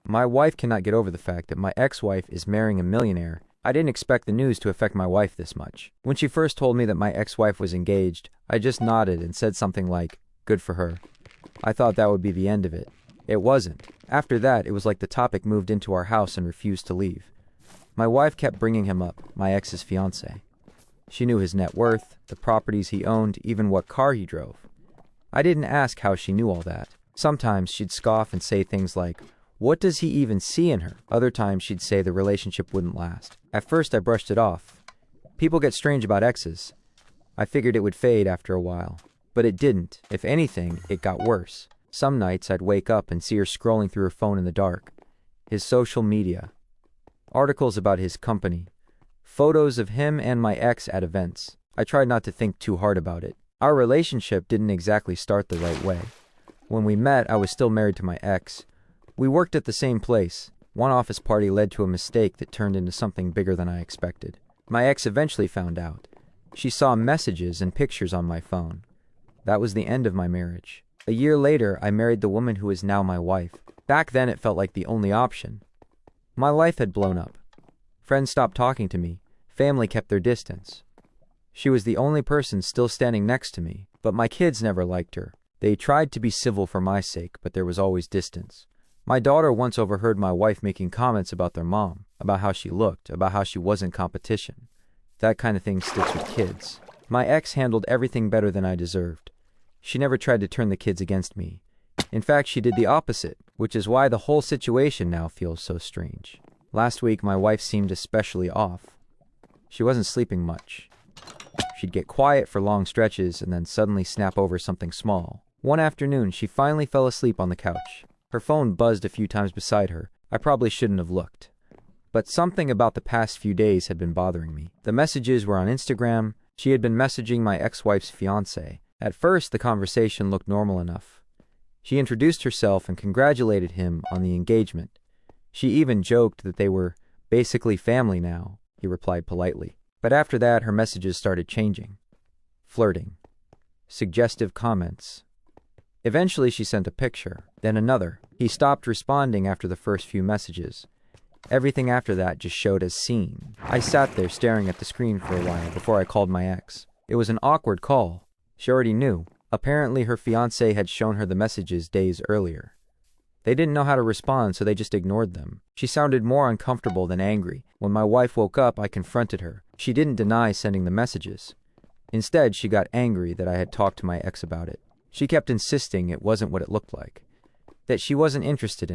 My wife cannot get over the fact that my ex-wife is marrying a millionaire. I didn't expect the news to affect my wife this much. When she first told me that my ex-wife was engaged, I just nodded and said something like, "Good for her." I thought that would be the end of it. It wasn't. After that, it was like the topic moved into our house and refused to leave. My wife kept bringing him up, my ex's fiancé. She knew his net worth, the properties he owned, even what car he drove. I didn't ask how she knew all that. Sometimes she'd scoff and say things like, "What does he even see in her?" Other times she'd say the relationship wouldn't last. At first I brushed it off. People get strange about exes. I figured it would fade after a while. But it didn't. If anything, it got worse. Some nights I'd wake up and see her scrolling through her phone in the dark. His social media. Articles about his company. Photos of him and my ex at events. I tried not to think too hard about it. Our relationship didn't exactly start the right way. When we met, I was still married to my ex. We worked at the same place. One office party led to a mistake that turned into something bigger than I expected. My ex eventually found out. She saw messages and pictures on my phone. That was the end of my marriage. A year later, I married the woman who is now my wife. Back then, it felt like the only option. My life had blown up. Friends stopped talking to me. Family kept their distance. She was the only person still standing next to me, but my kids never liked her. They tried to be civil for my sake, but there was always distance. My daughter once overheard my wife making comments about their mom, about how she looked, about how she wasn't competition. That kind of thing sticks with kids. My ex handled everything better than I deserved. She never tried to turn the kids against me. In fact, she did the opposite, which is why the whole situation now feels so strange. Last week, my wife seemed especially off. She wasn't sleeping much. She'd get quiet for long stretches and then suddenly snap over something small. One afternoon, she finally fell asleep on the couch. Her phone buzzed a few times beside her. I probably shouldn't have looked. But something about the past few days had been bothering me. The messages were on Instagram. She had been messaging my ex-wife's fiancé. At first, the conversation looked normal enough. She introduced herself and congratulated him on the engagement. She even joked that they were basically family now. He replied politely. But after that, her messages started changing. Flirting. Suggestive comments. Eventually, she sent a picture, then another. He stopped responding after the first few messages. Everything after that just showed as seen. I sat there staring at the screen for a while before I called my ex. It was an awkward call. She already knew. Apparently, her fiancé had shown her the messages days earlier. They didn't know how to respond, so they just ignored them. She sounded more uncomfortable than angry. When my wife woke up, I confronted her. She didn't deny sending the messages. Instead, she got angry that I had talked to my ex about it. She kept insisting it wasn't what it looked like, that she wasn't interested in